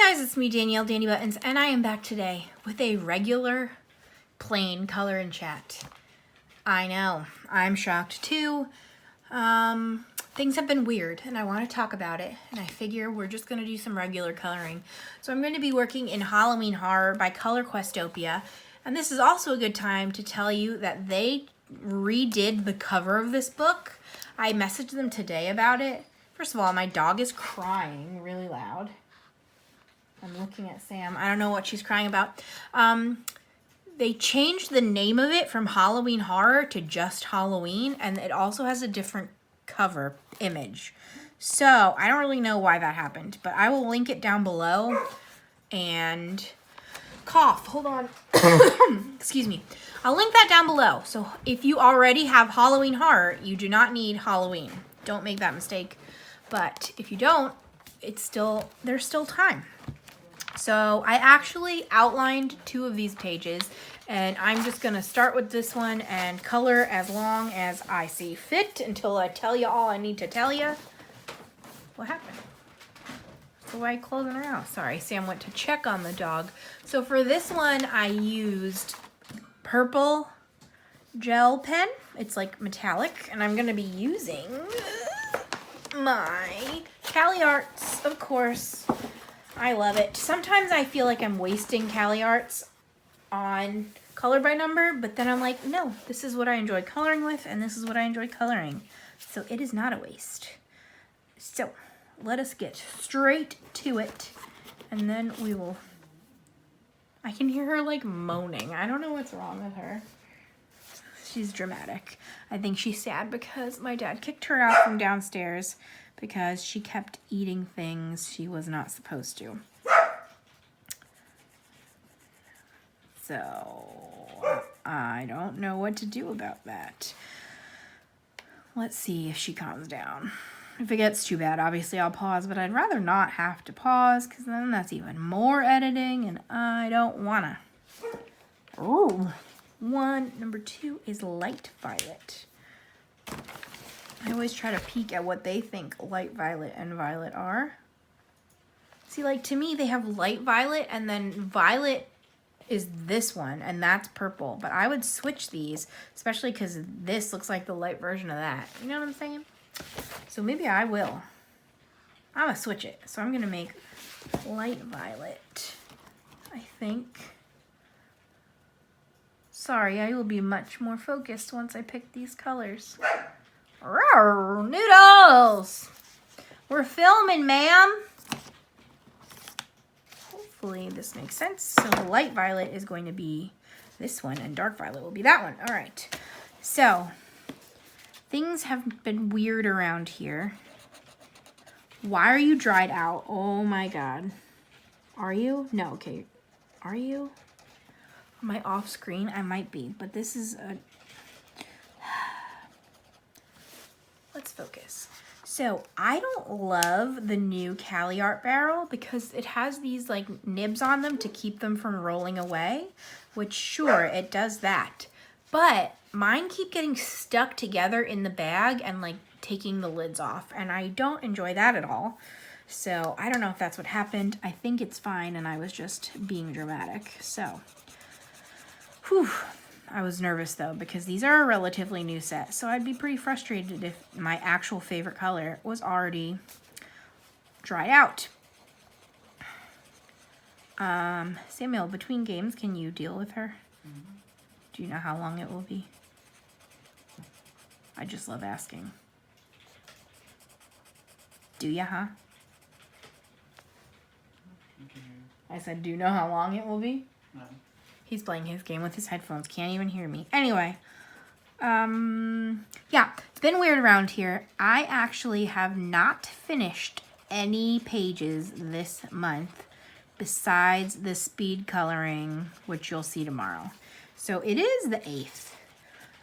Guys, it's me, Danielle, Danibuttons, and I am back today with a regular, plain color and chat. I know, I'm shocked too. Things have been weird, and I want to talk about it, and I figure we're just going to do some regular coloring. So I'm going to be working in Halloween Horror by Color Questopia, and this is also a good time to tell you that they redid the cover of this book. I messaged them today about it. First of all, my dog is crying really loud. I'm looking at Sam. I don't know what she's crying about. They changed the name of it from Halloween Horror to just Halloween, and it also has a different cover image. So I don't really know why that happened, but I will link it down below. And cough, hold on. Excuse me. I'll link that down below. So if you already have Halloween Horror, you do not need Halloween. Don't make that mistake. But if you don't, there's still time. So I actually outlined 2 of these pages, and I'm just going to start with this one and color as long as I see fit until I tell you all I need to tell you. What happened? That's the way I closing her out. Sorry, Sam went to check on the dog. So for this one, I used purple gel pen. It's like metallic, and I'm going to be using my Cali Arts, of course. I love it. Sometimes I feel like I'm wasting Cali Arts on color by number, but then I'm like, no, this is what I enjoy coloring with, and this is what I enjoy coloring. So it is not a waste. So let us get straight to it, and then we will... I can hear her like moaning. I don't know what's wrong with her. She's dramatic. I think she's sad because my dad kicked her out from downstairs because she kept eating things she was not supposed to. So I don't know what to do about that. Let's see if she calms down. If it gets too bad, obviously I'll pause, but I'd rather not have to pause because then that's even more editing and I don't wanna. Ooh. Number 2 is light violet. I always try to peek at what they think light violet and violet are. See, like to me, they have light violet and then violet is this one and that's purple. But I would switch these, especially because this looks like the light version of that. You know what I'm saying? So maybe I will. I'm gonna switch it. So I'm gonna make light violet, I think. Sorry, I will be much more focused once I pick these colors. Rawr, noodles! We're filming, ma'am. Hopefully this makes sense. So light violet is going to be this one and dark violet will be that one. All right. So things have been weird around here. Why are you dried out? Oh my God. Are you? No, okay. Are you? Am I off screen? I might be, but this is a... Let's focus. So I don't love the new Cali Art barrel because it has these like nibs on them to keep them from rolling away, which sure, it does that. But mine keep getting stuck together in the bag and like taking the lids off, and I don't enjoy that at all. So I don't know if that's what happened. I think it's fine, and I was just being dramatic. So, whew. I was nervous though because these are a relatively new set, so I'd be pretty frustrated if my actual favorite color was already dried out. Samuel, between games, can you deal with her? Mm-hmm. Do you know how long it will be? I just love asking. Do ya, huh? I said, do you know how long it will be? No. He's playing his game with his headphones. Can't even hear me. Anyway. Yeah. It's been weird around here. I actually have not finished any pages this month besides the speed coloring, which you'll see tomorrow. So it is the 8th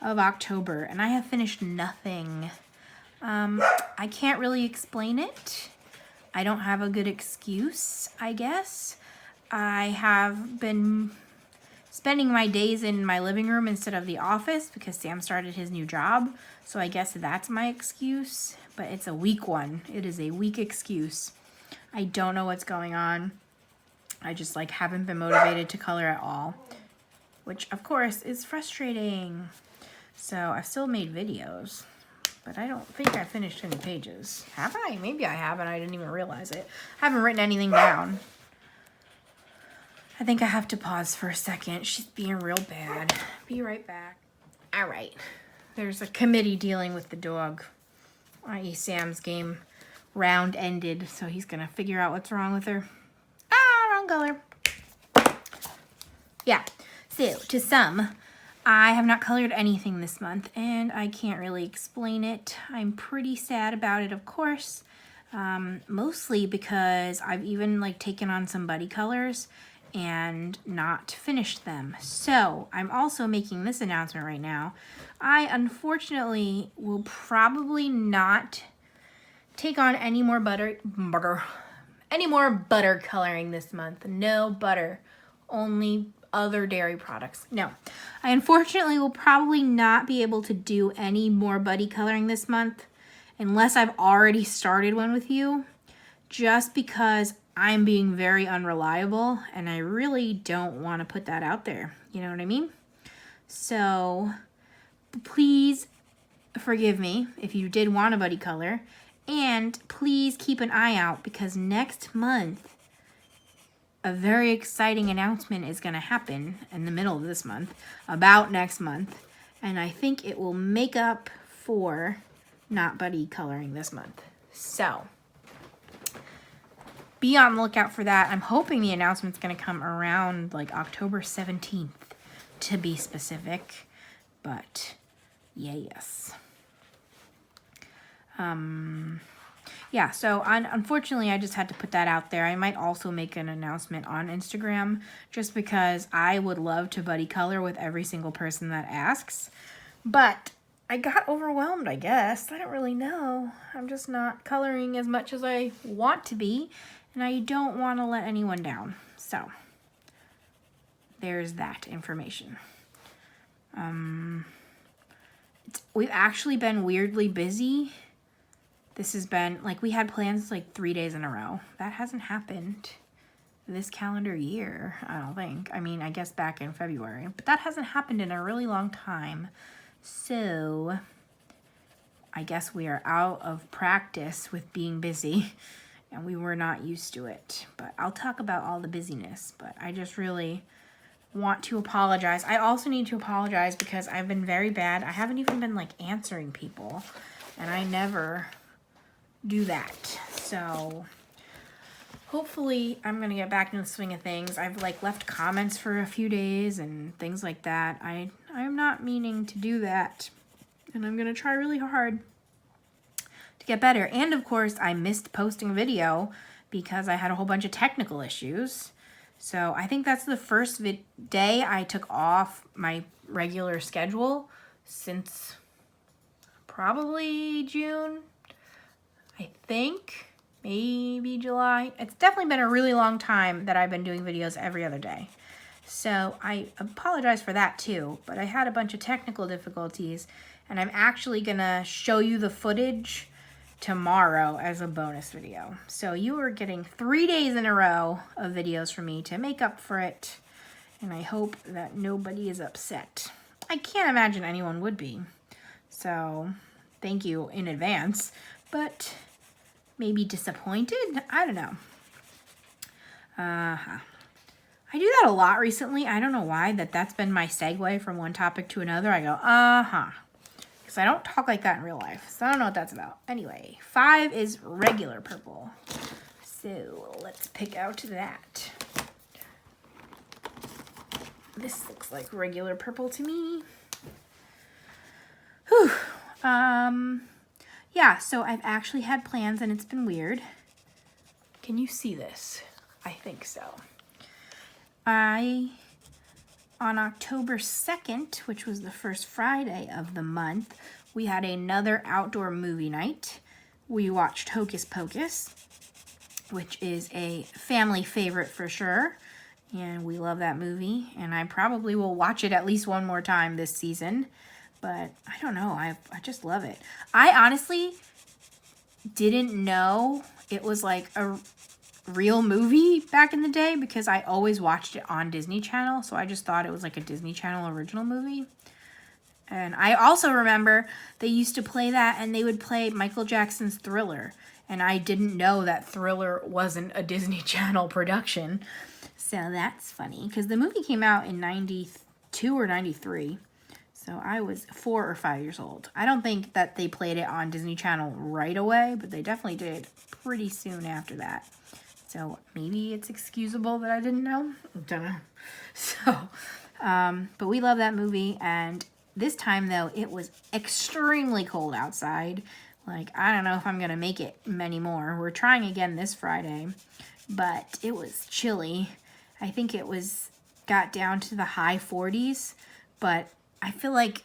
of October, and I have finished nothing. I can't really explain it. I don't have a good excuse, I guess. I have been spending my days in my living room instead of the office because Sam started his new job. So I guess that's my excuse, but it's a weak one. It is a weak excuse. I don't know what's going on. I just like haven't been motivated to color at all, which of course is frustrating. So I've still made videos, but I don't think I finished any pages. Have I? Maybe I haven't. I didn't even realize it. I haven't written anything down. I think I have to pause for a second. She's being real bad. Be right back. All right. There's a committee dealing with the dog. I.e. Sam's game round ended, so he's going to figure out what's wrong with her. Ah, wrong color. Yeah. So, to sum, I have not colored anything this month, and I can't really explain it. I'm pretty sad about it, of course. Mostly because I've even like taken on some buddy colors and not finished them. So I'm also making this announcement right now. I unfortunately will probably not take on any more butter coloring this month. No butter, only other dairy products. No, I unfortunately will probably not be able to do any more buddy coloring this month unless I've already started one with you, just because I'm being very unreliable and I really don't want to put that out there. You know what I mean? So please forgive me if you did want a buddy color, and please keep an eye out because next month a very exciting announcement is going to happen in the middle of this month about next month, and I think it will make up for not buddy coloring this month. So be on the lookout for that. I'm hoping the announcement's going to come around like October 17th to be specific, but yes. Yeah, so unfortunately I just had to put that out there. I might also make an announcement on Instagram just because I would love to buddy color with every single person that asks, but I got overwhelmed, I guess. I don't really know. I'm just not coloring as much as I want to be, and I don't want to let anyone down. So there's that information. We've actually been weirdly busy. This has been, like, we had plans like 3 days in a row. That hasn't happened this calendar year, I don't think. I mean, I guess back in February, but that hasn't happened in a really long time. So I guess we are out of practice with being busy and we were not used to it. But I'll talk about all the busyness, but I just really want to apologize. I also need to apologize because I've been very bad. I haven't even been like answering people, and I never do that. So hopefully I'm gonna get back into the swing of things. I've like left comments for a few days and things like that. I'm not meaning to do that, and I'm gonna try really hard to get better. And of course I missed posting a video because I had a whole bunch of technical issues. So I think that's the first day I took off my regular schedule since probably June, I think, maybe July. It's definitely been a really long time that I've been doing videos every other day. So I apologize for that too, but I had a bunch of technical difficulties, and I'm actually gonna show you the footage tomorrow as a bonus video. So you are getting 3 days in a row of videos from me to make up for it, and I hope that nobody is upset. I can't imagine anyone would be, so thank you in advance, but maybe disappointed? I don't know. I do that a lot recently. I don't know why that's been my segue from one topic to another. I go, because I don't talk like that in real life, so I don't know what that's about. Anyway, 5 is regular purple. So let's pick out that. This looks like regular purple to me. Whew. Yeah, so I've actually had plans and it's been weird. Can you see this? I think so. On October 2nd, which was the first Friday of the month, we had another outdoor movie night. We watched Hocus Pocus, which is a family favorite for sure. And we love that movie. And I probably will watch it at least one more time this season. But I don't know. I just love it. I honestly didn't know it was like a real movie back in the day because I always watched it on Disney Channel. So I just thought it was like a Disney Channel original movie. And I also remember they used to play that and they would play Michael Jackson's Thriller. And I didn't know that Thriller wasn't a Disney Channel production. So that's funny because the movie came out in 92 or 93. So I was 4 or 5 years old. I don't think that they played it on Disney Channel right away, but they definitely did pretty soon after that. So maybe it's excusable that I didn't know. I don't know. So, but we love that movie. And this time, though, it was extremely cold outside. Like, I don't know if I'm going to make it many more. We're trying again this Friday, but it was chilly. I think it got down to the high 40s, but I feel like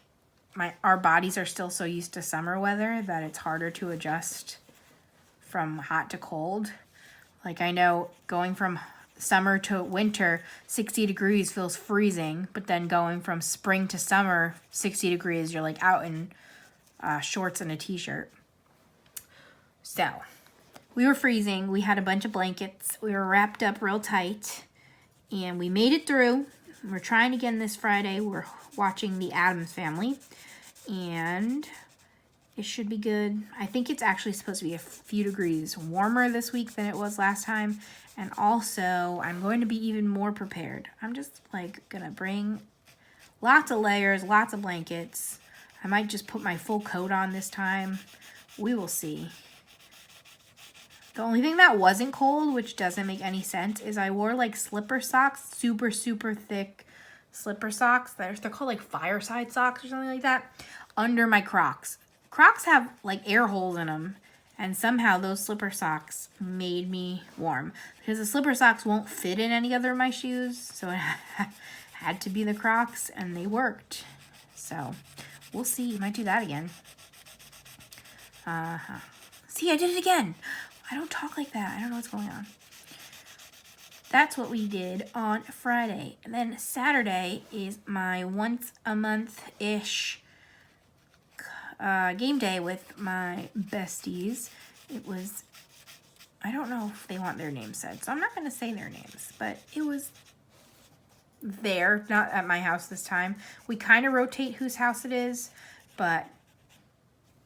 our bodies are still so used to summer weather that it's harder to adjust from hot to cold. Like, I know going from summer to winter, 60 degrees feels freezing, but then going from spring to summer, 60 degrees, you're like out in shorts and a t-shirt. So, we were freezing. We had a bunch of blankets. We were wrapped up real tight, and we made it through. We're trying again this Friday. We're watching The Addams Family, and it should be good. I think it's actually supposed to be a few degrees warmer this week than it was last time, and also I'm going to be even more prepared. I'm just like gonna bring lots of layers, lots of blankets. I might just put my full coat on this time. We will see. The only thing that wasn't cold, which doesn't make any sense, is I wore like slipper socks, super, super thick slipper socks. They're called like fireside socks or something like that, under my Crocs. Crocs have like air holes in them, and somehow those slipper socks made me warm. Because the slipper socks won't fit in any other of my shoes, so it had to be the Crocs, and they worked. So, we'll see. Might do that again. See, I did it again. I don't talk like that. I don't know what's going on. That's what we did on Friday. And then Saturday is my once a month-ish game day with my besties. It was, I don't know if they want their names said, so I'm not going to say their names, but it was there, not at my house this time. We kind of rotate whose house it is, but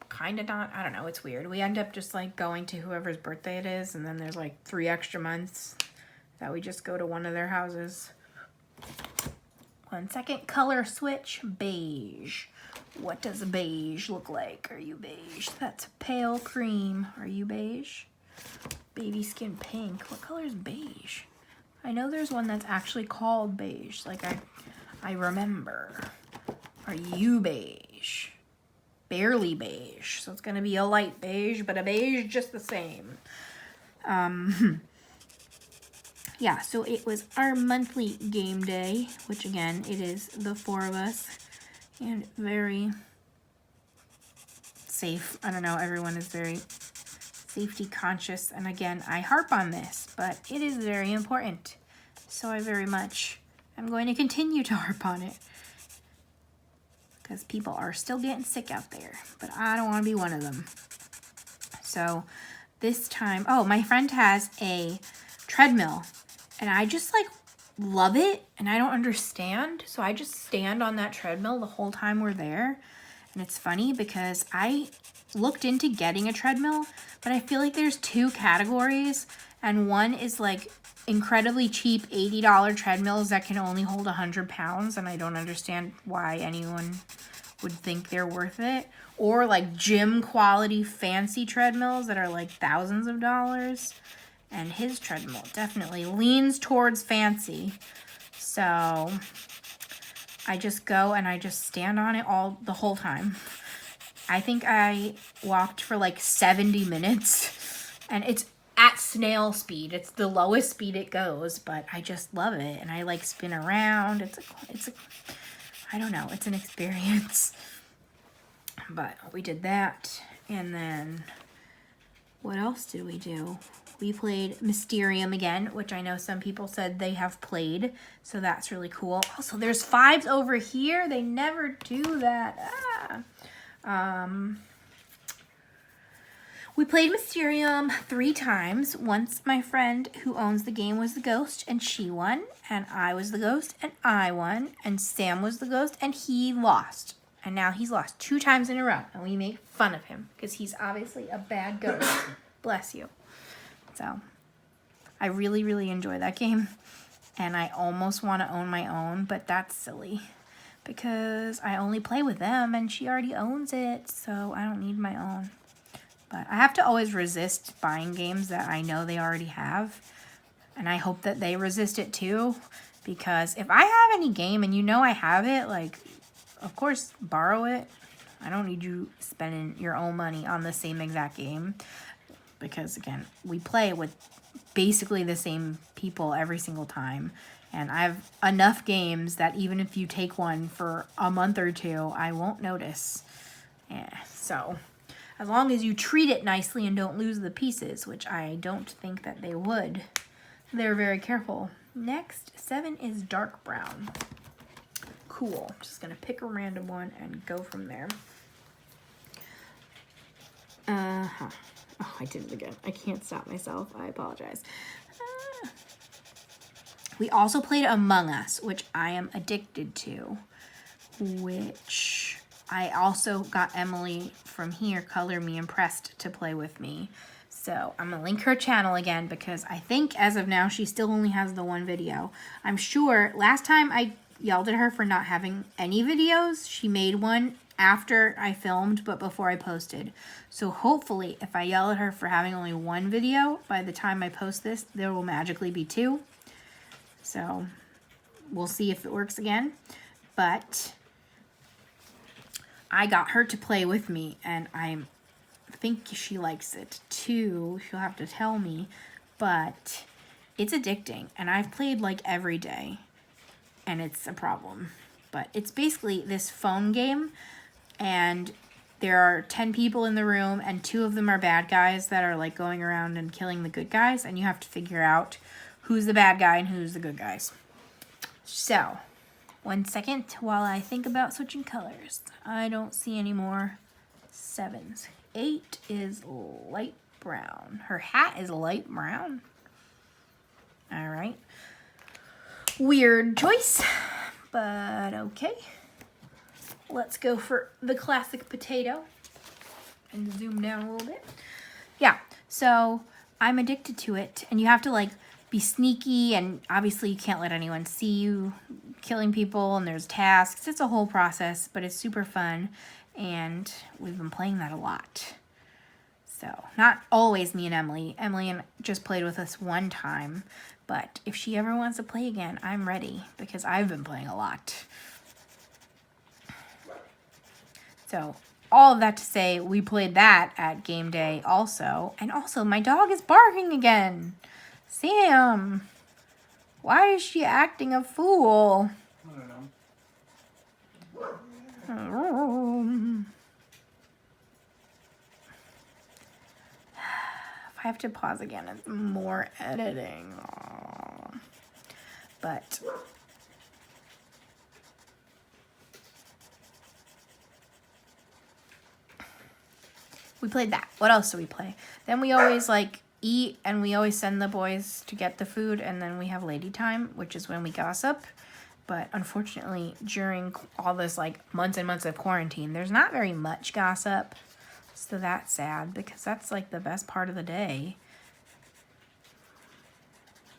kind of not. I don't know. It's weird. We end up just like going to whoever's birthday it is, and then there's like 3 extra months that we just go to one of their houses. 1 second. Color switch. Beige. What does beige look like? Are you beige? That's pale cream. Are you beige? Baby skin pink. What color is beige? I know there's one that's actually called beige. Like I remember. Are you beige? Barely beige. So it's going to be a light beige, but a beige just the same. Yeah, so it was our monthly game day, which again, it is the 4 of us, and very safe. I don't know, everyone is very safety conscious, and again, I harp on this, but it is very important. So I very much am going to continue to harp on it, because people are still getting sick out there, but I don't want to be one of them. So this time, oh, my friend has a treadmill, and I just like love it, and I don't understand. So I just stand on that treadmill the whole time we're there. And it's funny because I looked into getting a treadmill, but I feel like there's 2 categories, and one is like incredibly cheap $80 treadmills that can only hold 100 pounds, and I don't understand why anyone would think they're worth it. Or like gym quality fancy treadmills that are like thousands of dollars. And his treadmill definitely leans towards fancy. So I just go and I just stand on it the whole time. I think I walked for like 70 minutes, and it's at snail speed. It's the lowest speed it goes, but I just love it. And I like spin around. It's a I don't know, it's an experience. But we did that. And then what else did we do? We played Mysterium again, which I know some people said they have played, so that's really cool. Also, there's 5s over here. They never do that. We played Mysterium 3 times. Once my friend who owns the game was the ghost and she won, and I was the ghost and I won, and Sam was the ghost and he lost. And now he's lost 2 times in a row, and we make fun of him because he's obviously a bad ghost. Bless you. So I really, really enjoy that game, and I almost want to own my own, but that's silly because I only play with them and she already owns it, so I don't need my own. But I have to always resist buying games that I know they already have. And I hope that they resist it too. Because if I have any game and you know I have it, like, of course, borrow it. I don't need you spending your own money on the same exact game. Because, again, we play with basically the same people every single time. And I have enough games that even if you take one for a month or 2, I won't notice. Yeah, so as long as you treat it nicely and don't lose the pieces, which I don't think that they would. They're very careful. Next, 7 is dark brown. Cool. Just going to pick a random one and go from there. Oh, I did it again. I can't stop myself. I apologize. We also played Among Us, which I am addicted to, which I also got Emily from here, Color Me Impressed, to play with me. So I'm going to link her channel again because I think as of now she still only has the 1 video. I'm sure last time I yelled at her for not having any videos, she made one after I filmed but before I posted. So hopefully if I yell at her for having only 1 video, by the time I post this, there will magically be 2. So we'll see if it works again. But I got her to play with me, and I think she likes it too. She'll have to tell me, but it's addicting, and I've played like every day, and it's a problem. But it's basically this phone game, and there are 10 people in the room, and 2 of them are bad guys that are like going around and killing the good guys, and you have to figure out who's the bad guy and who's the good guys. So 1 second while I think about switching colors. I don't see any more 7s. 8 is light brown. Her hat is light brown. All right. Weird choice, but okay. Let's go for the classic potato and zoom down a little bit. Yeah, so I'm addicted to it, and you have to like be sneaky, and obviously you can't let anyone see you killing people, and there's tasks. It's a whole process, but it's super fun, and we've been playing that a lot. So not always me and Emily. Emily just played with us 1 time, but if she ever wants to play again, I'm ready because I've been playing a lot. So all of that to say, we played that at game day also, and also my dog is barking again. Sam, why is she acting a fool? I don't know. If I have to pause again, it's more editing. Aww. But we played that. What else do we play? Then we always like eat, and we always send the boys to get the food, and then we have lady time, which is when we gossip. But unfortunately, during all this like months and months of quarantine, there's not very much gossip. So that's sad because that's like the best part of the day.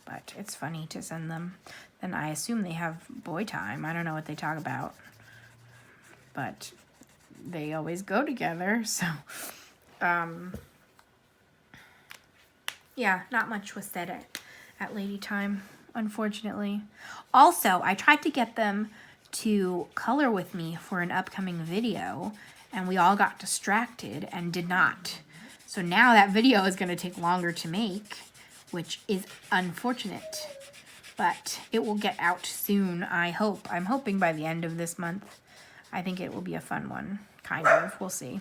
But it's funny to send them. Then I assume they have boy time. I don't know what they talk about. But they always go together, so yeah, not much was said at lady time, unfortunately. Also, I tried to get them to color with me for an upcoming video, and we all got distracted and did not. So now that video is going to take longer to make, which is unfortunate, but it will get out soon, I hope. I'm hoping by the end of this month. I think it will be a fun one, kind of. We'll see.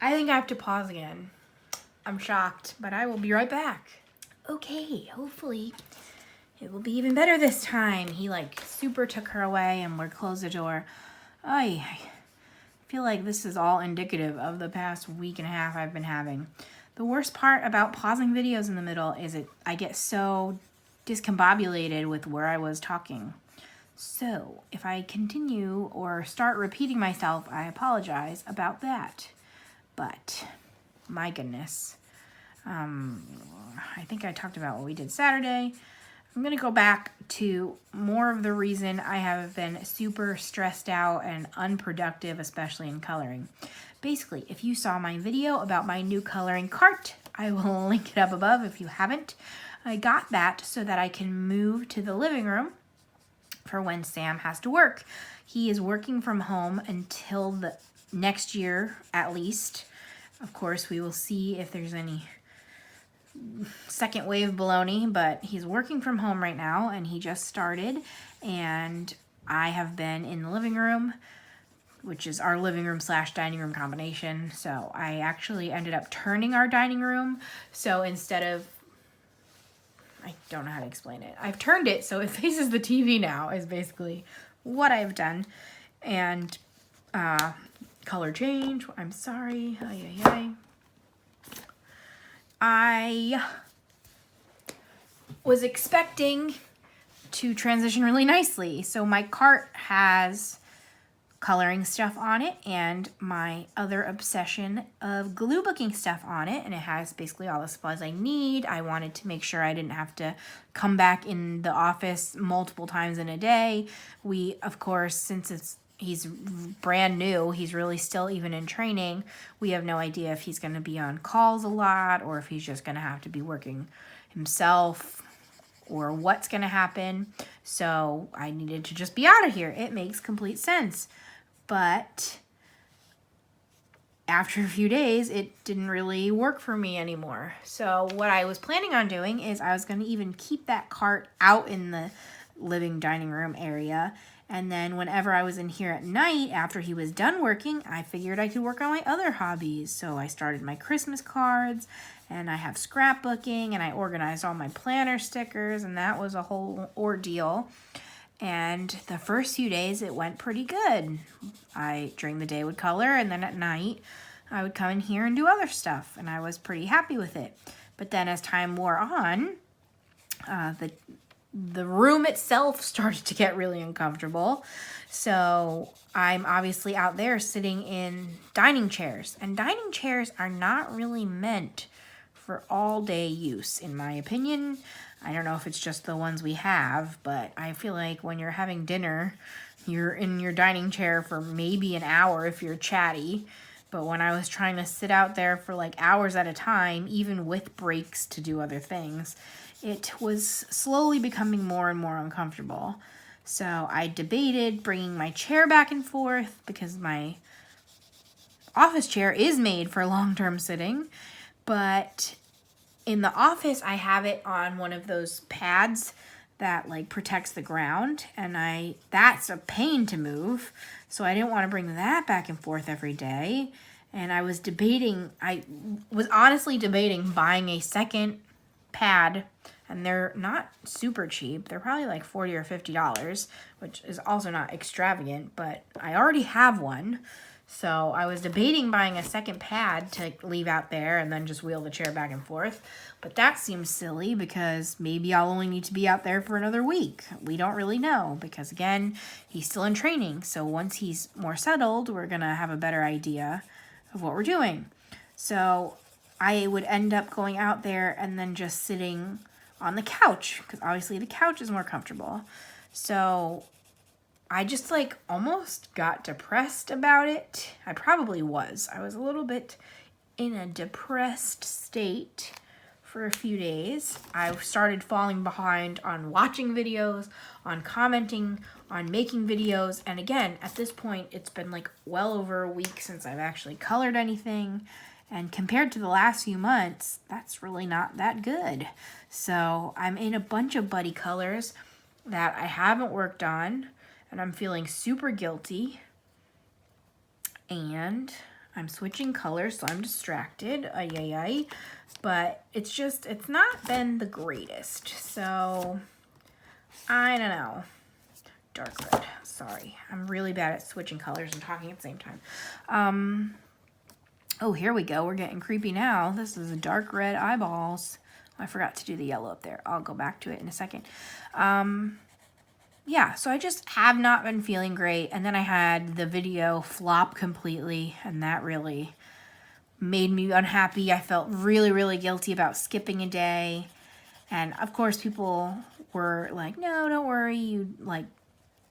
I think I have to pause again. I'm shocked, but I will be right back. Okay, hopefully it will be even better this time. He like super took her away, and we're closed the door. Ay, feel like this is all indicative of the past week and a half I've been having. The worst part about pausing videos in the middle is I get so discombobulated with where I was talking. So if I continue or start repeating myself, I apologize about that. But my goodness, I think I talked about what we did Saturday. I'm going to go back to more of the reason I have been super stressed out and unproductive, especially in coloring. Basically, if you saw my video about my new coloring cart, I will link it up above if you haven't. I got that so that I can move to the living room for when Sam has to work. He is working from home until the next year at least. Of course, we will see if there's any second wave baloney, but he's working from home right now and he just started, and I have been in the living room, which is our living room / dining room combination. So I actually ended up turning our dining room. So instead of, I don't know how to explain it. I've turned it so it faces the TV now is basically what I've done. And color change. I'm sorry. I was expecting to transition really nicely. So my cart has coloring stuff on it and my other obsession of glue booking stuff on it, and it has basically all the supplies I need. I wanted to make sure I didn't have to come back in the office multiple times in a day. We, of course, since he's brand new, he's really still even in training, we have no idea if he's going to be on calls a lot or if he's just going to have to be working himself or what's going to happen. So I needed to just be out of here. It makes complete sense. But after a few days, it didn't really work for me anymore. So what I was planning on doing is I was going to even keep that cart out in the living dining room area. And then whenever I was in here at night, after he was done working, I figured I could work on my other hobbies. So I started my Christmas cards, and I have scrapbooking, and I organized all my planner stickers, and that was a whole ordeal. And the first few days, it went pretty good. During the day, would color, and then at night, I would come in here and do other stuff, and I was pretty happy with it. But then as time wore on, the room itself started to get really uncomfortable. So I'm obviously out there sitting in dining chairs, and dining chairs are not really meant for all-day use, in my opinion. I don't know if it's just the ones we have, but I feel like when you're having dinner, you're in your dining chair for maybe an hour if you're chatty. But when I was trying to sit out there for like hours at a time, even with breaks to do other things, it was slowly becoming more and more uncomfortable. So I debated bringing my chair back and forth because my office chair is made for long-term sitting, but in the office, I have it on one of those pads that like protects the ground, and that's a pain to move. So I didn't want to bring that back and forth every day. And I was honestly debating buying a second pad, and they're not super cheap. They're probably like $40 or $50, which is also not extravagant, but I already have one. So I was debating buying a second pad to leave out there and then just wheel the chair back and forth. But that seems silly because maybe I'll only need to be out there for another week. We don't really know because, again, he's still in training. So once he's more settled, we're going to have a better idea of what we're doing. So I would end up going out there and then just sitting on the couch because obviously the couch is more comfortable. So I just like almost got depressed about it. I probably was. I was a little bit in a depressed state for a few days. I started falling behind on watching videos, on commenting, on making videos. And again, at this point, it's been like well over a week since I've actually colored anything. And compared to the last few months, that's really not that good. So I'm in a bunch of buddy colors that I haven't worked on, and I'm feeling super guilty, and I'm switching colors, so I'm distracted, but it's not been the greatest, so I don't know. dark red. Sorry, I'm really bad at switching colors and talking at the same time. Oh, here we go. We're getting creepy now. This is a dark red eyeballs. I forgot to do the yellow up there. I'll go back to it in a second. Yeah, so I just have not been feeling great. And then I had the video flop completely, and that really made me unhappy. I felt really, really guilty about skipping a day. And of course, people were like, no, don't worry. You like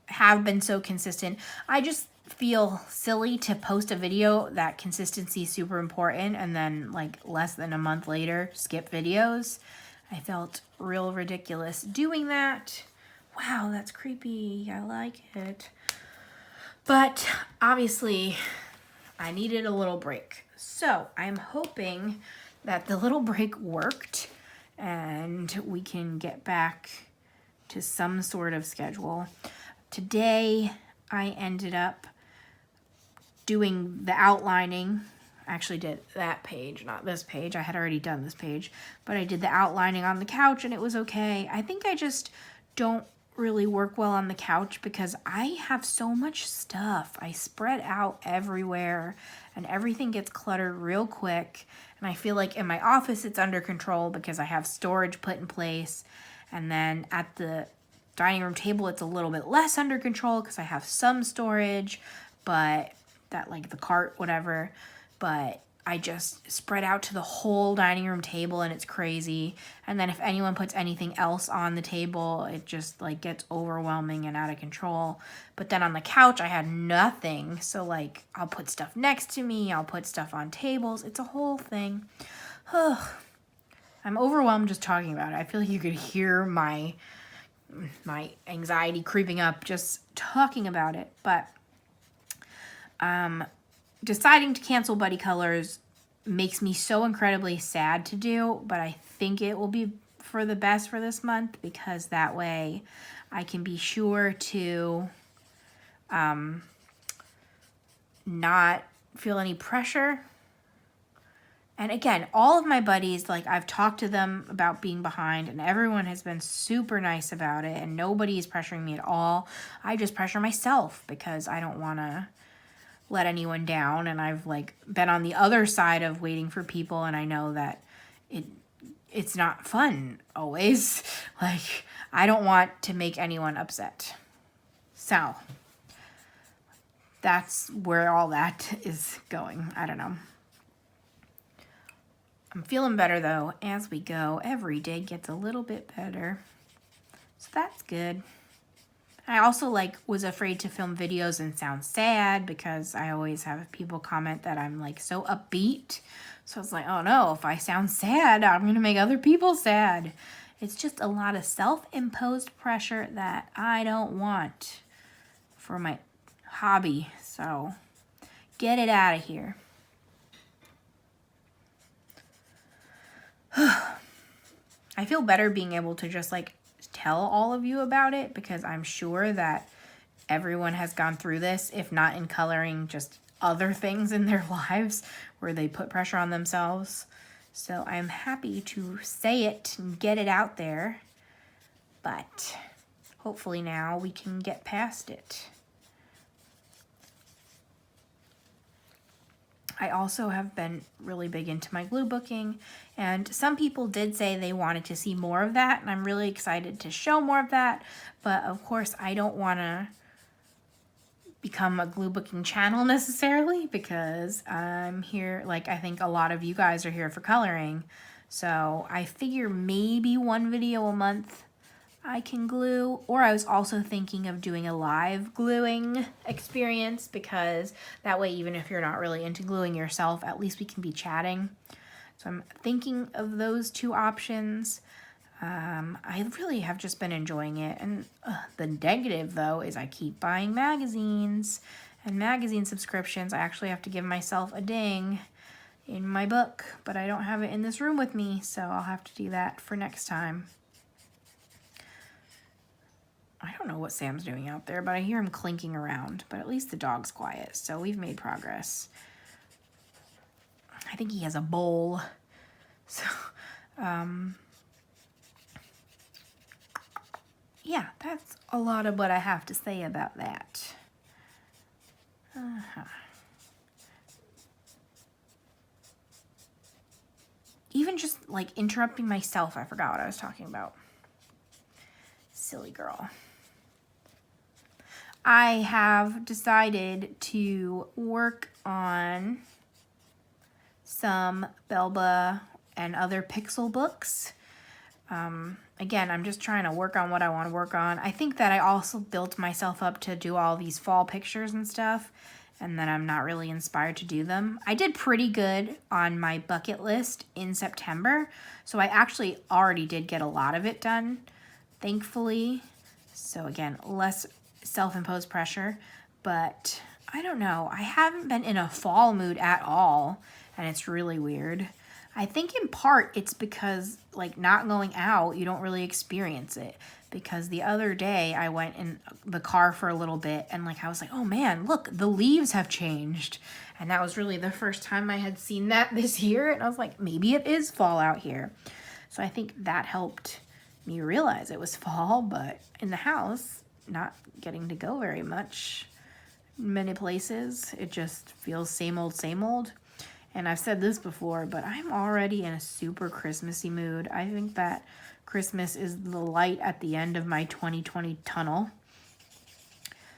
have been so consistent. I just feel silly to post a video that consistency is super important and then like less than a month later skip videos. I felt real ridiculous doing that. Wow, that's creepy. I like it. But obviously I needed a little break. So I'm hoping that the little break worked and we can get back to some sort of schedule. Today I ended up doing the outlining. I actually did that page, not this page. I had already done this page, but I did the outlining on the couch and it was okay. I think I just don't really work well on the couch because I have so much stuff. I spread out everywhere and everything gets cluttered real quick. And I feel like in my office it's under control because I have storage put in place. And then at the dining room table it's a little bit less under control because I have some storage, but that like the cart, whatever. But I just spread out to the whole dining room table and it's crazy. And then if anyone puts anything else on the table, it just like gets overwhelming and out of control. But then on the couch, I had nothing. So like I'll put stuff next to me. I'll put stuff on tables. It's a whole thing. I'm overwhelmed just talking about it. I feel like you could hear my anxiety creeping up just talking about it. But deciding to cancel Buddy Colors makes me so incredibly sad to do, but I think it will be for the best for this month because that way I can be sure to not feel any pressure. And again, all of my buddies, like I've talked to them about being behind and everyone has been super nice about it and nobody is pressuring me at all. I just pressure myself because I don't want to let anyone down, and I've like been on the other side of waiting for people and I know that it's not fun always. Like I don't want to make anyone upset. So that's where all that is going. I don't know. I'm feeling better though as we go. Every day gets a little bit better. So that's good. I also like was afraid to film videos and sound sad because I always have people comment that I'm like so upbeat. So I was like, oh no, if I sound sad, I'm going to make other people sad. It's just a lot of self-imposed pressure that I don't want for my hobby. So get it out of here. I feel better being able to just like tell all of you about it because I'm sure that everyone has gone through this, if not in coloring, just other things in their lives where they put pressure on themselves. So I'm happy to say it and get it out there, but hopefully now we can get past it. I also have been really big into my glue booking, and some people did say they wanted to see more of that, and I'm really excited to show more of that, but of course I don't want to become a glue booking channel necessarily because I'm here, like I think a lot of you guys are here for coloring, so I figure maybe one video a month I can glue, or I was also thinking of doing a live gluing experience because that way even if you're not really into gluing yourself, at least we can be chatting. So I'm thinking of those two options. I really have just been enjoying it, and the negative though is I keep buying magazines and magazine subscriptions. I actually have to give myself a ding in my book, but I don't have it in this room with me, so I'll have to do that for next time. I don't know what Sam's doing out there, but I hear him clinking around. But at least the dog's quiet, so we've made progress. I think he has a bowl. So, yeah, that's a lot of what I have to say about that. Even just like interrupting myself, I forgot what I was talking about. Silly girl. I have decided to work on some Belba and other Pixel books. Again, I'm just trying to work on what I want to work on. I think that I also built myself up to do all these fall pictures and stuff, and then I'm not really inspired to do them. I did pretty good on my bucket list in September, so I actually already did get a lot of it done, thankfully. So again, less self-imposed pressure, but I don't know. I haven't been in a fall mood at all, and it's really weird. I think in part it's because like not going out, you don't really experience it. Because the other day I went in the car for a little bit and like I was like, oh man, look, the leaves have changed. And that was really the first time I had seen that this year. And I was like, maybe it is fall out here. So I think that helped me realize it was fall, but in the house, not getting to go very much. Many places, it just feels same old, same old. And I've said this before, but I'm already in a super Christmassy mood. I think that Christmas is the light at the end of my 2020 tunnel.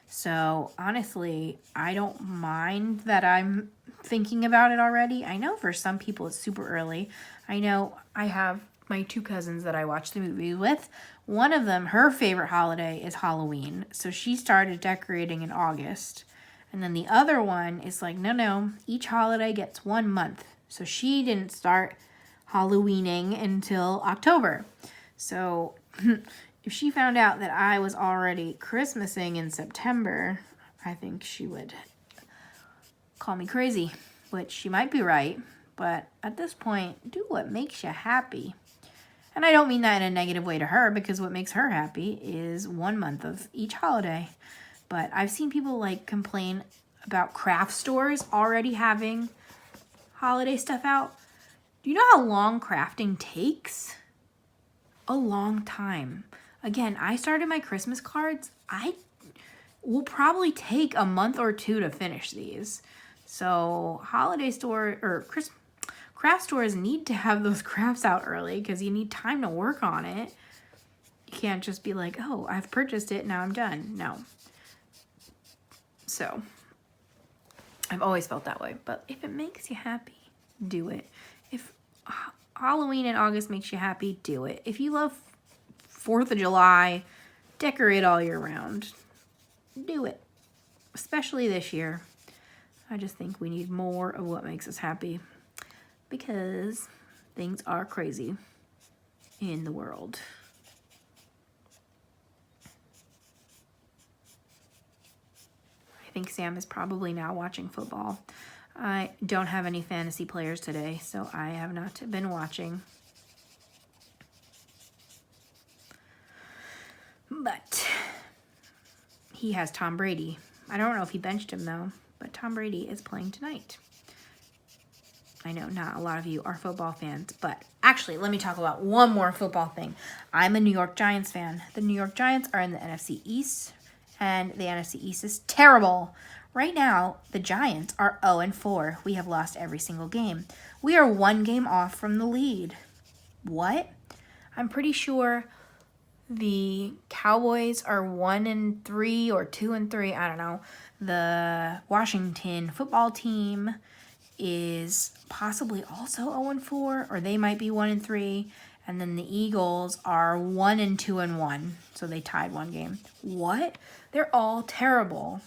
So honestly, I don't mind that I'm thinking about it already. I know for some people it's super early. I know I have my two cousins that I watch the movies with. One of them, her favorite holiday is Halloween. So she started decorating in August. And then the other one is like, no, each holiday gets 1 month. So she didn't start Halloweening until October. So if she found out that I was already Christmasing in September, I think she would call me crazy, which she might be right. But at this point, do what makes you happy. And I don't mean that in a negative way to her, because what makes her happy is 1 month of each holiday. But I've seen people like complain about craft stores already having holiday stuff out. Do you know how long crafting takes? A long time. Again, I started my Christmas cards. I will probably take a month or two to finish these. So holiday store or craft stores need to have those crafts out early because you need time to work on it. You can't just be like, oh, I've purchased it, now I'm done. No. So, I've always felt that way. But if it makes you happy, do it. If Halloween in August makes you happy, do it. If you love 4th of July, decorate all year round. Do it. Especially this year. I just think we need more of what makes us happy. Because things are crazy in the world. I think Sam is probably now watching football. I don't have any fantasy players today, so I have not been watching. But he has Tom Brady. I don't know if he benched him, though, but Tom Brady is playing tonight. I know not a lot of you are football fans, but actually, let me talk about one more football thing. I'm a New York Giants fan. The New York Giants are in the NFC East, and the NFC East is terrible. Right now, the Giants are 0-4. We have lost every single game. We are 1 game off from the lead. What? I'm pretty sure the Cowboys are 1-3 or 2-3. I don't know. The Washington football team is possibly also 0-4, or they might be 1-3. And then the Eagles are 1-2-1. So they tied 1 game. What? They're all terrible.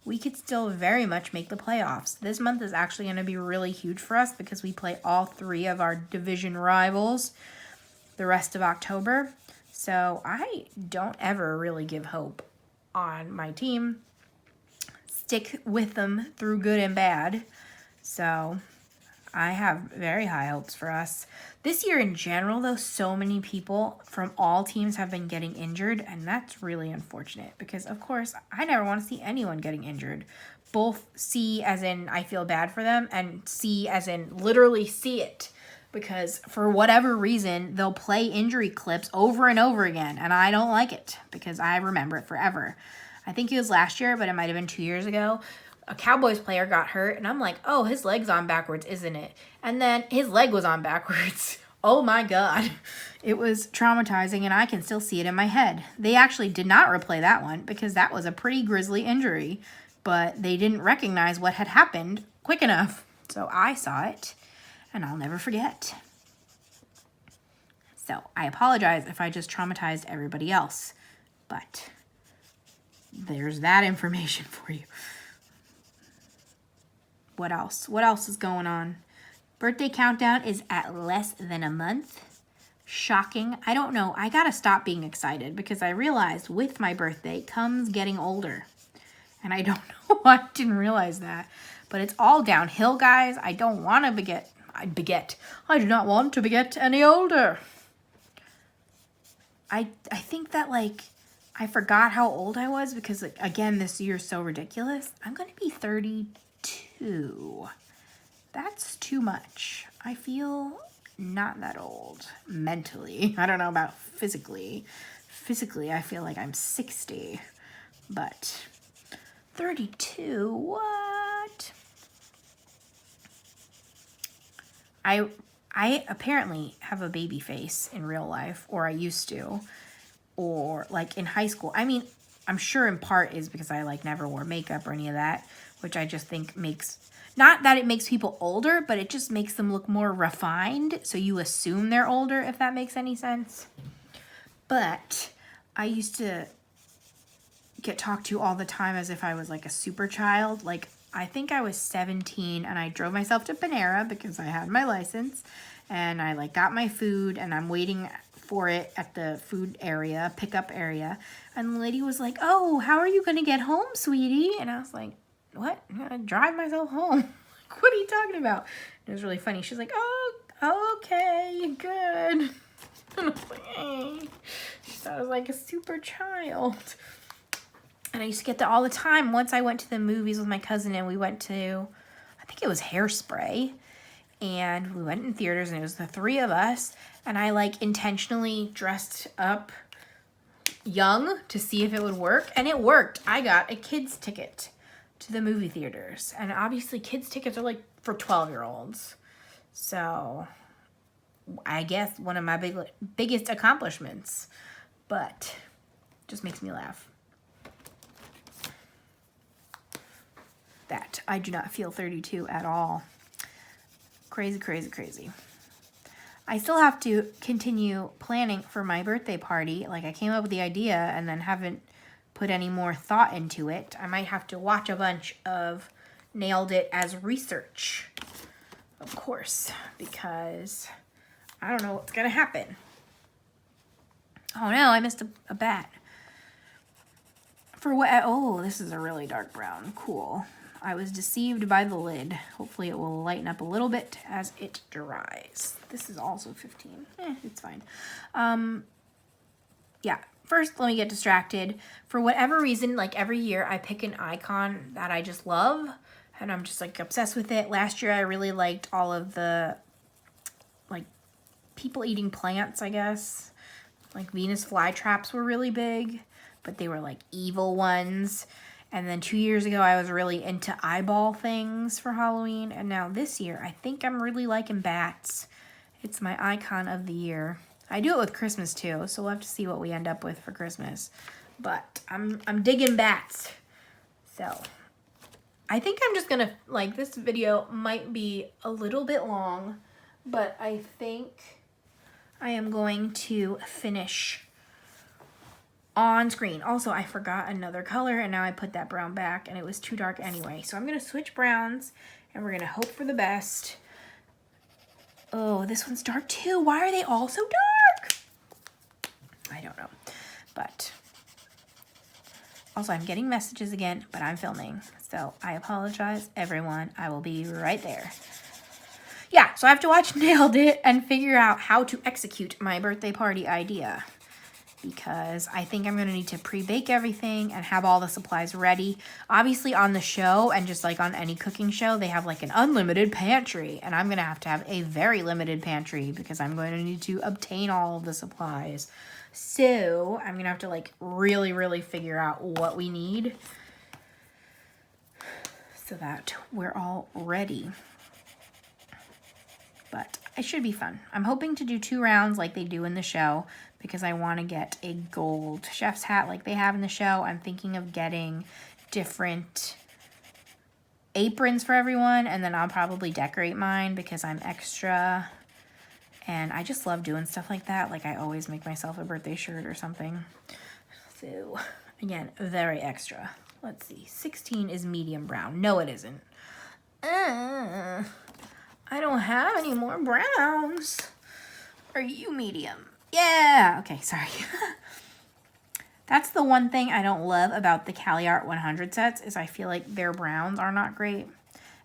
We could still very much make the playoffs. This month is actually going to be really huge for us because we play all 3 of our division rivals the rest of October. So I don't ever really give hope on my team. Stick with them through good and bad. So I have very high hopes for us. This year in general, though, so many people from all teams have been getting injured, and that's really unfortunate because, of course, I never want to see anyone getting injured. Both C as in I feel bad for them and C as in literally see it. because for whatever reason, they'll play injury clips over and over again. And I don't like it because I remember it forever. I think it was last year, but it might have been 2 years ago. A Cowboys player got hurt, and I'm like, oh, his leg's on backwards, isn't it? And then his leg was on backwards. Oh my God. It was traumatizing, and I can still see it in my head. They actually did not replay that one because that was a pretty grisly injury, but they didn't recognize what had happened quick enough. So I saw it, and I'll never forget. So I apologize if I just traumatized everybody else, but there's that information for you. What else? What else is going on? Birthday countdown is at less than a month. Shocking. I don't know. I gotta stop being excited because I realized with my birthday comes getting older. And I don't know why I didn't realize that. But it's all downhill, guys. I don't want to I do not want to get any older. I think that, like, I forgot how old I was because, like, again, this year's so ridiculous. I'm going to be 32. That's too much. I feel not that old mentally. I don't know about physically. Physically, I feel like I'm 60. But 32, what? I apparently have a baby face in real life, or I used to, or like in high school. I mean, I'm sure in part is because I like never wore makeup or any of that, which I just think makes, not that it makes people older, but it just makes them look more refined. So you assume they're older, if that makes any sense. But I used to get talked to all the time as if I was like a super child. Like, I think I was 17 and I drove myself to Panera because I had my license, and I like got my food and I'm waiting for it at the food area, pickup area. And the lady was like, "Oh, how are you going to get home, sweetie?" And I was like, "What? I'm going to drive myself home." Like, what are you talking about? And it was really funny. She's like, "Oh, okay, good." And I was like, "Hey." She thought I was like a super child. And I used to get that all the time. Once I went to the movies with my cousin and we went to, I think it was Hairspray. And we went in theaters and it was the three of us. And I like intentionally dressed up young to see if it would work. And it worked. I got a kid's ticket to the movie theaters. And obviously kids' tickets are like for 12-year-olds. So I guess one of my biggest accomplishments. But it just makes me laugh. That I do not feel 32 at all. Crazy, crazy, crazy. I still have to continue planning for my birthday party. Like, I came up with the idea and then haven't put any more thought into it. I might have to watch a bunch of Nailed It as research, of course, because I don't know what's gonna happen. Oh no, I missed a bat. For what? Oh, this is a really dark brown. Cool. I was deceived by the lid. Hopefully it will lighten up a little bit as it dries. This is also 15. It's fine. Yeah. First, let me get distracted. For whatever reason, like every year, I pick an icon that I just love. And I'm just like obsessed with it. Last year, I really liked all of the like people eating plants, I guess. Like Venus flytraps were really big, but they were like evil ones. And then 2 years ago, I was really into eyeball things for Halloween. And now this year, I think I'm really liking bats. It's my icon of the year. I do it with Christmas too, so we'll have to see what we end up with for Christmas. But I'm digging bats. So I think I'm just gonna, like, this video might be a little bit long, but I think I am going to finish on screen. Also, I forgot another color and now I put that brown back and it was too dark anyway. So I'm going to switch browns and we're going to hope for the best. Oh, this one's dark too. Why are they all so dark? I don't know. But also, I'm getting messages again, but I'm filming. So I apologize, everyone. I will be right there. Yeah, so I have to watch Nailed It and figure out how to execute my birthday party idea. because I think I'm going to need to pre-bake everything and have all the supplies ready. Obviously on the show, and just like on any cooking show, they have like an unlimited pantry, and I'm going to have a very limited pantry because I'm going to need to obtain all of the supplies. So I'm going to have to like really figure out what we need so that we're all ready. But it should be fun. I'm hoping to do 2 rounds like they do in the show because I want to get a gold chef's hat like they have in the show. I'm thinking of getting different aprons for everyone, and then I'll probably decorate mine because I'm extra. And I just love doing stuff like that. Like I always make myself a birthday shirt or something. So again, very extra. Let's see, 16 is medium brown. No, it isn't. I don't have any more browns. Are you medium? Yeah, okay, sorry. That's the one thing I don't love about the Cali Art 100 sets is I feel like their browns are not great.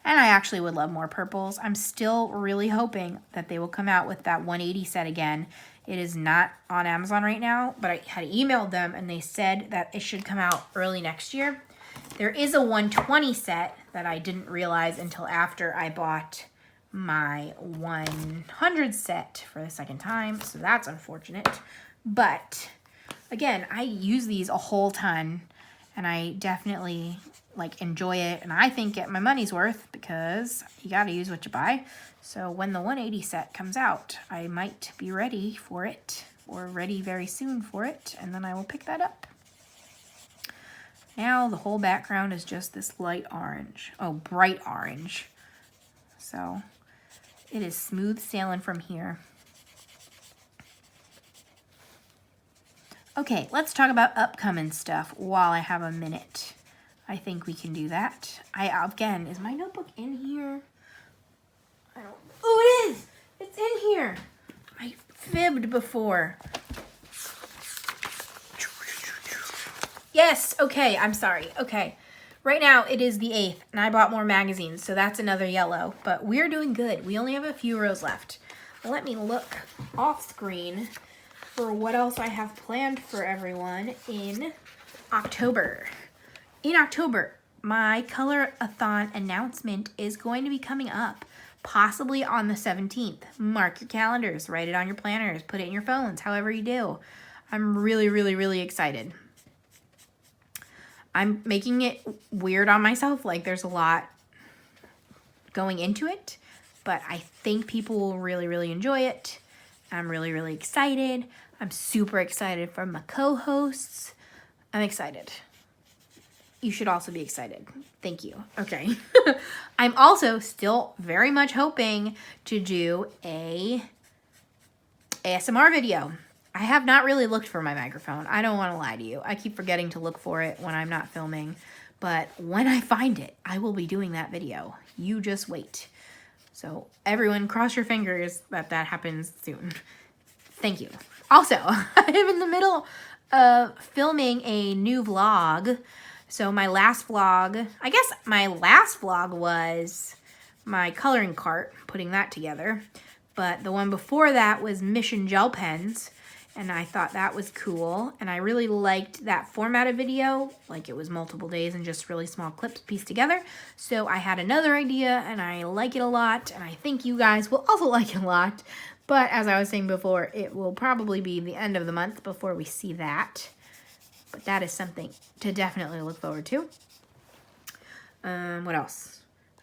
And I actually would love more purples. I'm still really hoping that they will come out with that 180 set again. It is not on Amazon right now, but I had emailed them and they said that it should come out early next year. There is a 120 set that I didn't realize until after I bought my 100 set for the second time, so that's unfortunate. But again, I use these a whole ton and I definitely like enjoy it, and I think get my money's worth because you got to use what you buy. So when the 180 set comes out, I might be ready for it, or ready very soon for it, and then I will pick that up. Now the whole background is just this light orange. Oh, bright orange. So it is smooth sailing from here. Okay, let's talk about upcoming stuff while I have a minute. I think we can do that. Again, is my notebook in here? I don't, oh, it is! It's in here! I fibbed before. Yes, okay, I'm sorry. Okay, right now it is the 8th, and I bought more magazines, so that's another yellow. But we're doing good. We only have a few rows left. Let me look off screen for what else I have planned for everyone in October. In October, my color-a-thon announcement is going to be coming up, possibly on the 17th. Mark your calendars, write it on your planners, put it in your phones, however you do. I'm really excited. I'm making it weird on myself, like there's a lot going into it, but I think people will really enjoy it. I'm really excited. I'm super excited for my co-hosts. I'm excited. You should also be excited. Thank you. Okay. I'm also still very much hoping to do a ASMR video. I have not really looked for my microphone. I don't want to lie to you. I keep forgetting to look for it when I'm not filming. But when I find it, I will be doing that video. You just wait. So everyone cross your fingers that that happens soon. Thank you. Also, I'm in the middle of filming a new vlog. So my last vlog, I guess my last vlog was my coloring cart, putting that together. But the one before that was Mission Gel Pens. And I thought that was cool. And I really liked that formatted video. Like it was multiple days and just really small clips pieced together. So I had another idea and I like it a lot. And I think you guys will also like it a lot. But as I was saying before, it will probably be the end of the month before we see that. But that is something to definitely look forward to. What else?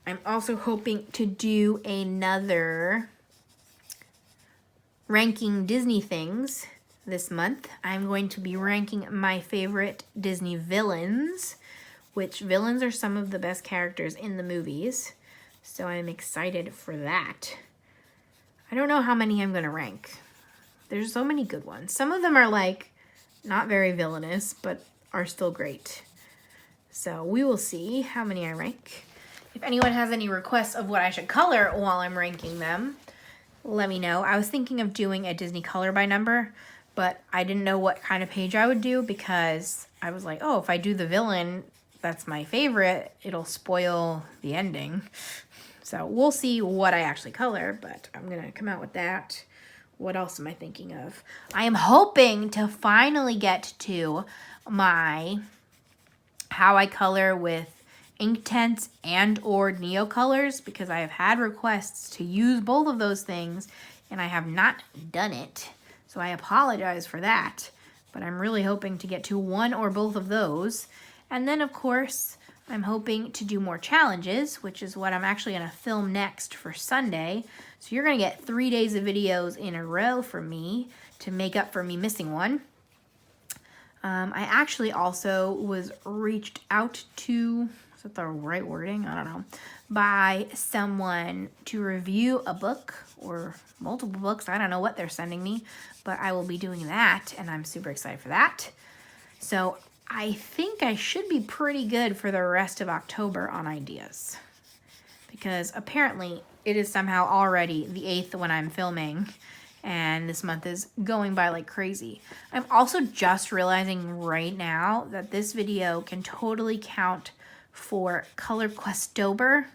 I'm also hoping to do another ranking Disney things this month. I'm going to be ranking my favorite Disney villains, which villains are some of the best characters in the movies. So I'm excited for that. I don't know how many I'm going to rank. There's so many good ones. Some of them are like not very villainous, but are still great. So we will see how many I rank. If anyone has any requests of what I should color while I'm ranking them, let me know. I was thinking of doing a Disney color by number, but I didn't know what kind of page I would do because I was like, oh, if I do the villain, that's my favorite, it'll spoil the ending. So we'll see what I actually color, but I'm going to come out with that what else am I thinking of? I am hoping to finally get to my how I color with Inktense and or Neocolors, because I have had requests to use both of those things and I have not done it. So I apologize for that, but I'm really hoping to get to one or both of those. And then of course, I'm hoping to do more challenges, which is what I'm actually gonna film next for Sunday. So you're gonna get 3 days of videos in a row from me to make up for me missing one. I actually also was reached out to, is that the right wording? I don't know, by someone to review a book or multiple books. I don't know what they're sending me, but I will be doing that and I'm super excited for that. So I think I should be pretty good for the rest of October on ideas, because apparently it is somehow already the 8th when I'm filming, and this month is going by like crazy. I'm also just realizing right now that this video can totally count for Color Questober,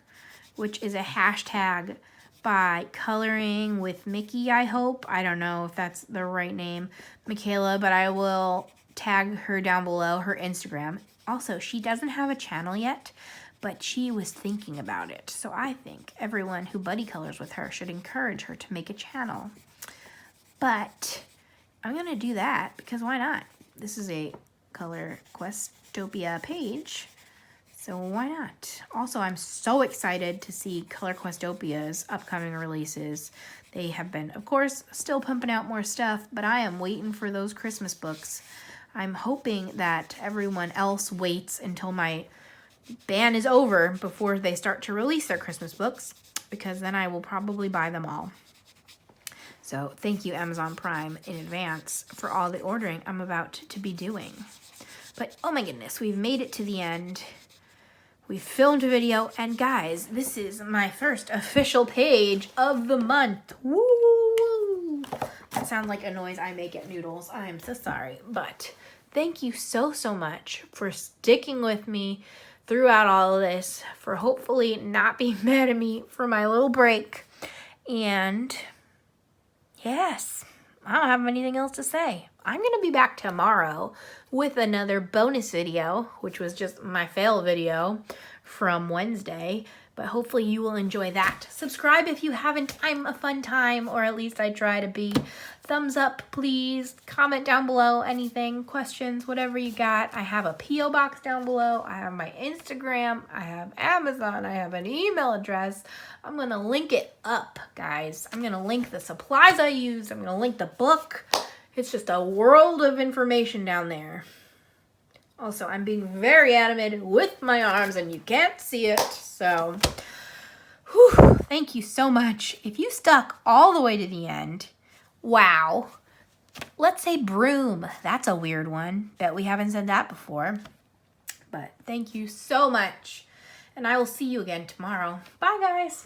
which is a hashtag by Coloring with Mickey, I hope. I don't know if that's the right name, Michaela, but I will tag her down below, her Instagram. Also, she doesn't have a channel yet, but she was thinking about it. So I think everyone who buddy colors with her should encourage her to make a channel. But I'm gonna do that because why not? This is a Color Questopia page, so why not? Also, I'm so excited to see Color Questopia's upcoming releases. They have been, of course, still pumping out more stuff, but I am waiting for those Christmas books. I'm hoping that everyone else waits until my ban is over before they start to release their Christmas books, because then I will probably buy them all. So thank you, Amazon Prime, in advance for all the ordering I'm about to be doing. But oh my goodness, we've made it to the end. We filmed a video, and guys, this is my first official page of the month. Woo! That sounds like a noise I make at noodles. I am so sorry, but thank you so much for sticking with me throughout all of this, for hopefully not being mad at me for my little break, and yes, I don't have anything else to say. I'm going to be back tomorrow with another bonus video, which was just my fail video from Wednesday, but hopefully you will enjoy that. Subscribe if you haven't. I'm a fun time, or at least I try to be. Thumbs up, please. Comment down below anything, questions, whatever you got. I have a P.O Box down below. I have my Instagram. I have Amazon. I have an email address. I'm going to link it up, guys. I'm going to link the supplies I use. I'm going to link the book. It's just a world of information down there. Also, I'm being very animated with my arms and you can't see it. So, whew, thank you so much. If you stuck all the way to the end, wow. Let's say broom. That's a weird one. Bet we haven't said that before. But thank you so much. And I will see you again tomorrow. Bye, guys.